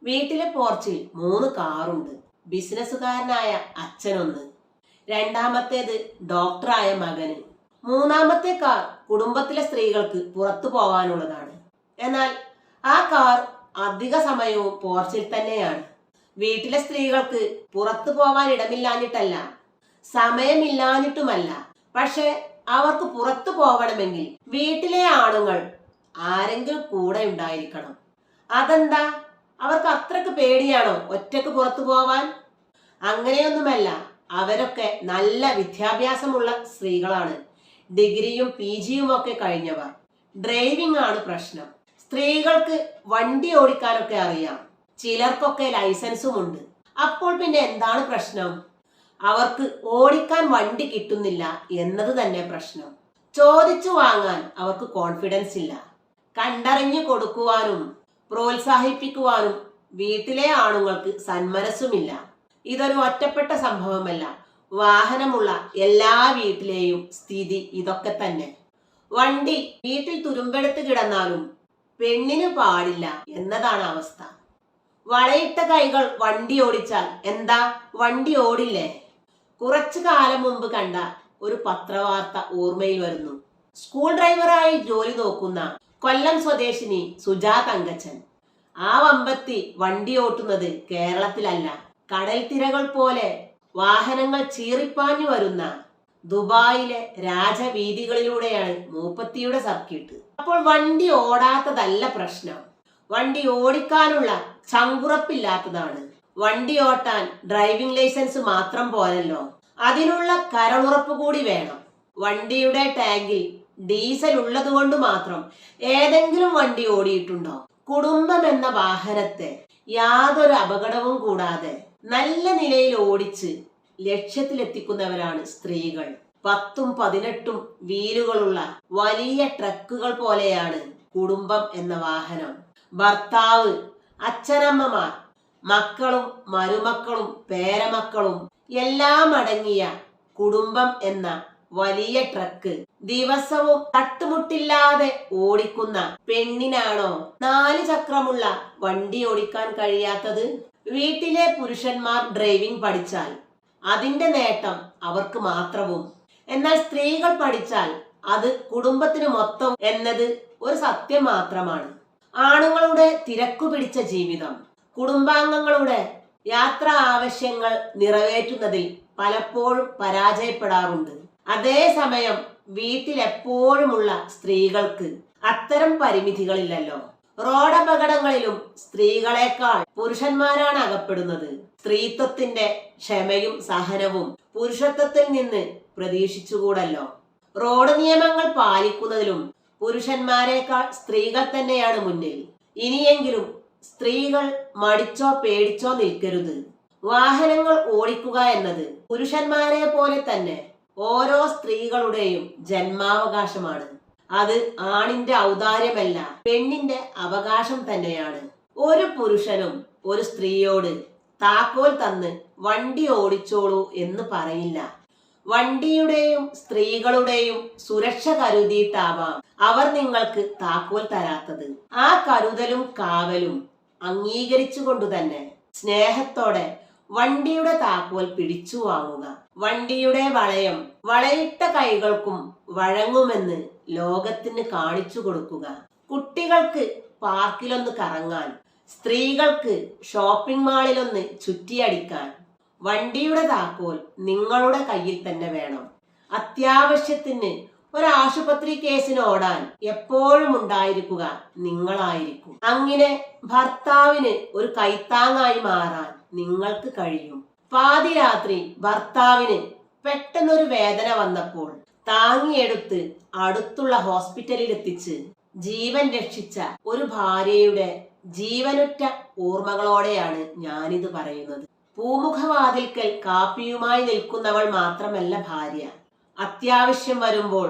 വീട്ടിലെ പോർച്ചിൽ 3 കാറുണ്ട്. ബിസിനസ്സുകാരനായ അച്ഛനൊന്ന്, രണ്ടാമത്തേത് ഡോക്ടറായ മകന്, മൂന്നാമത്തെ കാർ കുടുംബത്തിലെ സ്ത്രീകൾക്ക് പുറത്തു പോവാനുള്ളതാണ്. എന്നാൽ ആ കാർ അധിക സമയവും പോർച്ചിൽ തന്നെയാണ്. വീട്ടിലെ സ്ത്രീകൾക്ക് പുറത്തു പോവാൻ ഇടമില്ലാഞ്ഞിട്ടല്ല, സമയമില്ലാഞ്ഞിട്ടുമല്ല. പക്ഷെ അവർക്ക് പുറത്തു പോവണമെങ്കിൽ വീട്ടിലെ ആണുങ്ങൾ ആരെങ്കിലും കൂടെ ഉണ്ടായിരിക്കണം. അതെന്താ, അവർക്ക് അത്രക്ക് പേടിയാണോ ഒറ്റക്ക് പുറത്തു പോവാൻ? അങ്ങനെയൊന്നുമല്ല. അവരൊക്കെ നല്ല വിദ്യാഭ്യാസമുള്ള സ്ത്രീകളാണ്. ഡിഗ്രിയും PGയും ഒക്കെ കഴിഞ്ഞവർ. ഡ്രൈവിംഗ് ആണ് പ്രശ്നം. സ്ത്രീകൾക്ക് വണ്ടി ഓടിക്കാനൊക്കെ അറിയാം, ചിലർക്കൊക്കെ ലൈസൻസും ഉണ്ട്. അപ്പോൾ പിന്നെ എന്താണ് പ്രശ്നം? അവർക്ക് ഓടിക്കാൻ വണ്ടി കിട്ടുന്നില്ല എന്നത് തന്നെ പ്രശ്നം. ചോദിച്ചു വാങ്ങാൻ അവർക്ക് കോൺഫിഡൻസ് ഇല്ല. കണ്ടറിഞ്ഞു കൊടുക്കുവാനും പ്രോത്സാഹിപ്പിക്കുവാനും വീട്ടിലെ ആണുങ്ങൾക്ക് സന്മനസ്സുമില്ല. ഇതൊരു ഒറ്റപ്പെട്ട സംഭവമല്ല. വാഹനമുള്ള എല്ലാ വീട്ടിലെയും സ്ഥിതി ഇതൊക്കെ തന്നെ. വണ്ടി വീട്ടിൽ തുരുമ്പെടുത്ത് കിടന്നാലും പെണ്ണിന് പാടില്ല എന്നതാണ് അവസ്ഥ. വളയിട്ട കൈകൾ വണ്ടി ഓടിച്ചാൽ എന്താ, വണ്ടി ഓടില്ലേ? കുറച്ചു കാലം മുമ്പ് കണ്ട ഒരു പത്രവാർത്ത ഓർമ്മയിൽ വരുന്നു. സ്കൂൾ ഡ്രൈവറായി ജോലി നോക്കുന്ന കൊല്ലം സ്വദേശിനി സുജാ തങ്കച്ചൻ. ആ വമ്പത്തി വണ്ടി ഓട്ടുന്നത് കേരളത്തിലല്ല, കടൽ തിരകൾ പോലെ വാഹനങ്ങൾ ചീറിപ്പാഞ്ഞു വരുന്ന ദുബായിലെ രാജവീതികളിലൂടെയാണ് മൂപ്പത്തിയുടെ സർക്യൂട്ട്. അപ്പോൾ വണ്ടി ഓടാത്തതല്ല പ്രശ്നം, വണ്ടി ഓടിക്കാനുള്ള ചങ്കുറപ്പില്ലാത്തതാണ്. വണ്ടി ഓട്ടാൻ ഡ്രൈവിംഗ് ലൈസൻസ് മാത്രം പോരല്ലോ, അതിനുള്ള കരളുറപ്പ് കൂടി വേണം. വണ്ടിയുടെ ടാങ്കിൽ ഡീസൽ ഉള്ളത് കൊണ്ട് മാത്രം ഏതെങ്കിലും വണ്ടി ഓടിയിട്ടുണ്ടോ? കുടുംബം എന്ന വാഹനത്തെ യാതൊരു അപകടവും കൂടാതെ നല്ല നിലയിൽ ഓടിച്ച് ലക്ഷ്യത്തിലെത്തിക്കുന്നവരാണ് സ്ത്രീകൾ. 10ഉം 18ഉം വീലുകളുള്ള വലിയ ട്രക്കുകൾ പോലെയാണ് കുടുംബം എന്ന വാഹനം. ഭർത്താവ്, അച്ഛനമ്മമാർ, മക്കളും മരുമക്കളും പേരമക്കളും എല്ലാം അടങ്ങിയ കുടുംബം എന്ന വലിയ ട്രക്ക് ദിവസവും തട്ടുമുട്ടില്ലാതെ ഓടിക്കുന്ന പെണ്ണിനാണോ 4 ചക്രമുള്ള വണ്ടി ഓടിക്കാൻ കഴിയാത്തത്? വീട്ടിലെ പുരുഷന്മാർ ഡ്രൈവിംഗ് പഠിച്ചാൽ അതിന്റെ നേട്ടം അവർക്ക് മാത്രവും, എന്നാൽ സ്ത്രീകൾ പഠിച്ചാൽ അത് കുടുംബത്തിന് മൊത്തം എന്നത് ഒരു സത്യം മാത്രമാണ്. ആണുങ്ങളുടെ തിരക്കു പിടിച്ച ജീവിതം കുടുംബാംഗങ്ങളുടെ യാത്രാ ആവശ്യങ്ങൾ നിറവേറ്റുന്നതിൽ പലപ്പോഴും പരാജയപ്പെടാറുണ്ട്. അതേസമയം വീട്ടിലെപ്പോഴുമുള്ള സ്ത്രീകൾക്ക് അത്തരം പരിമിതികളില്ലല്ലോ. റോഡപകടങ്ങളിലും സ്ത്രീകളെക്കാൾ പുരുഷന്മാരാണ് അകപ്പെടുന്നത്. സ്ത്രീത്വത്തിന്റെ ക്ഷമയും സഹനവും പുരുഷത്വത്തിൽ നിന്ന് പ്രതീക്ഷിച്ചുകൂടല്ലോ. റോഡ് നിയമങ്ങൾ പാലിക്കുന്നതിലും പുരുഷന്മാരെക്കാൾ സ്ത്രീകൾ തന്നെയാണ് മുന്നിൽ. ഇനിയെങ്കിലും സ്ത്രീകൾ മടിച്ചോ പേടിച്ചോ നിൽക്കരുത്. വാഹനങ്ങൾ ഓടിക്കുക എന്നത് പുരുഷന്മാരെ പോലെ തന്നെ ഓരോ സ്ത്രീകളുടെയും ജന്മാവകാശമാണ്. അത് ആണിന്റെ ഔദാര്യമല്ല, പെണ്ണിന്റെ അവകാശം തന്നെയാണ്. ഒരു പുരുഷനും ഒരു സ്ത്രീയോട് താക്കോൽ തന്ന് വണ്ടി ഓടിച്ചോളൂ എന്ന് പറയില്ല. വണ്ടിയുടെയും സ്ത്രീകളുടെയും സുരക്ഷ കരുതിയിട്ടാവാം അവർ നിങ്ങൾക്ക് താക്കോൽ തരാത്തത്. ആ കരുതലും കാവലും അംഗീകരിച്ചുകൊണ്ടു തന്നെ സ്നേഹത്തോടെ വണ്ടിയുടെ താക്കോൽ പിടിച്ചു വാങ്ങുക. വണ്ടിയുടെ വളയം വളയിട്ട കൈകൾക്കും വഴങ്ങുമെന്ന് ലോകത്തിന് കാണിച്ചു കൊടുക്കുക. കുട്ടികൾക്ക് പാർക്കിലൊന്ന് കറങ്ങാൻ, സ്ത്രീകൾക്ക് ഷോപ്പിംഗ് മാളിലൊന്ന് ചുറ്റിയടിക്കാൻ വണ്ടിയുടെ താക്കോൽ നിങ്ങളുടെ കയ്യിൽ തന്നെ വേണം. അത്യാവശ്യത്തിന് ഒരു ആശുപത്രി കേസിന് ഓടാൻ എപ്പോഴും ഉണ്ടായിരിക്കുക നിങ്ങളായിരിക്കും. അങ്ങനെ ഭർത്താവിന് ഒരു കൈത്താങ്ങായി മാറാൻ നിങ്ങൾക്ക് കഴിയും. പാതിരാത്രി ഭർത്താവിന് പെട്ടെന്നൊരു വേദന വന്നപ്പോൾ താങ്ങിയെടുത്ത് അടുത്തുള്ള ഹോസ്പിറ്റലിൽ എത്തിച്ച് ജീവൻ രക്ഷിച്ച ഒരു ഭാര്യയുടെ ജീവനുറ്റ ഓർമ്മകളോടെയാണ് ഞാനിത് പറയുന്നത്. പൂമുഖവാതിൽക്കൽ കാപ്പിയുമായി നിൽക്കുന്നവൾ മാത്രമല്ല ഭാര്യ. അത്യാവശ്യം വരുമ്പോൾ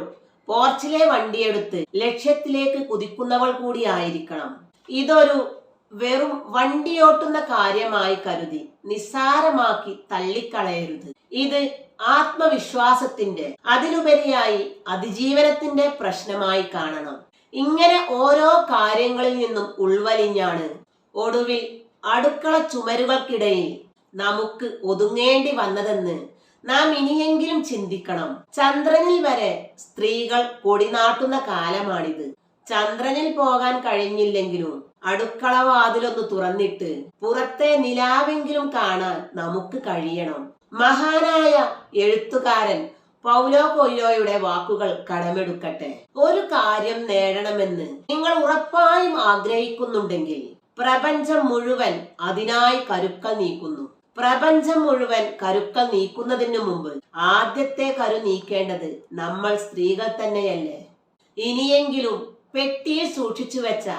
പോർച്ചിലെ വണ്ടിയെടുത്ത് ലക്ഷ്യത്തിലേക്ക് കുതിക്കുന്നവൾ കൂടി ആയിരിക്കണം. ഇതൊരു വെറും വണ്ടിയോട്ടുന്ന കാര്യമായി കരുതി നിസ്സാരമാക്കി തള്ളിക്കളയരുത്. ഇത് ആത്മവിശ്വാസത്തിന്റെ, അതിലുപരിയായി അതിജീവനത്തിന്റെ പ്രശ്നമായി കാണണം. ഇങ്ങനെ ഓരോ കാര്യങ്ങളിൽ നിന്നും ഉൾവലിഞ്ഞാണ് ഒടുവിൽ അടുക്കള ചുമരുകൾക്കിടയിൽ നമുക്ക് ഒതുങ്ങേണ്ടി വന്നതെന്ന് നാം ഇനിയെങ്കിലും ചിന്തിക്കണം. ചന്ദ്രനിൽ വരെ സ്ത്രീകൾ കൊടിനാട്ടുന്ന കാലമാണിത്. ചന്ദ്രനിൽ പോകാൻ കഴിഞ്ഞില്ലെങ്കിലും അടുക്കള വാതിലൊന്ന് തുറന്നിട്ട് പുറത്തെ നിലാവെങ്കിലും കാണാൻ നമുക്ക് കഴിയണം. മഹാനായ എഴുത്തുകാരൻ പൗലോ കൊയ്ലോയുടെ വാക്കുകൾ കടമെടുക്കട്ടെ. ഒരു കാര്യം നേടണമെന്ന് നിങ്ങൾ ഉറപ്പായും ആഗ്രഹിക്കുന്നുണ്ടെങ്കിൽ പ്രപഞ്ചം മുഴുവൻ അതിനായി കരുക്കൾ നീക്കുന്നു. പ്രപഞ്ചം മുഴുവൻ കരുക്കൾ നീക്കുന്നതിന് മുമ്പ് ആദ്യത്തെ കരു നീക്കേണ്ടത് നമ്മൾ സ്ത്രീകൾ തന്നെയല്ലേ? ഇനിയെങ്കിലും പെട്ടിയിൽ സൂക്ഷിച്ചു വെച്ച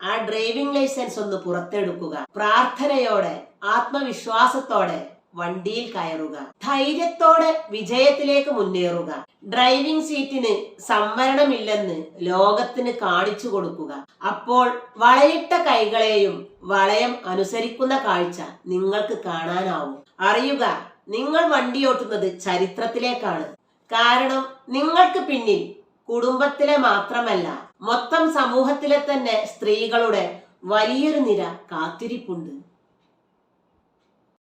ആ ഡ്രൈവിംഗ് ലൈസൻസ് ഒന്ന് പുറത്തെടുക്കുക. പ്രാർത്ഥനയോടെ ആത്മവിശ്വാസത്തോടെ വണ്ടിയിൽ കയറുക. ധൈര്യത്തോടെ വിജയത്തിലേക്ക് മുന്നേറുക. ഡ്രൈവിംഗ് സീറ്റിന് സംവരണമില്ലെന്ന് ലോകത്തിന് കാണിച്ചു കൊടുക്കുക. അപ്പോൾ വളയിട്ട കൈകളെയും വളയം അനുസരിക്കുന്ന കാഴ്ച നിങ്ങൾക്ക് കാണാനാവും. അറിയുക, നിങ്ങൾ വണ്ടിയോട്ടുന്നത് ചരിത്രത്തിലേക്കാണ്. കാരണം നിങ്ങൾക്ക് പിന്നിൽ കുടുംബത്തിലെ മാത്രമല്ല മൊത്തം സമൂഹത്തിലെ തന്നെ സ്ത്രീകളുടെ വലിയൊരു നിര കാത്തിരിപ്പുണ്ട്.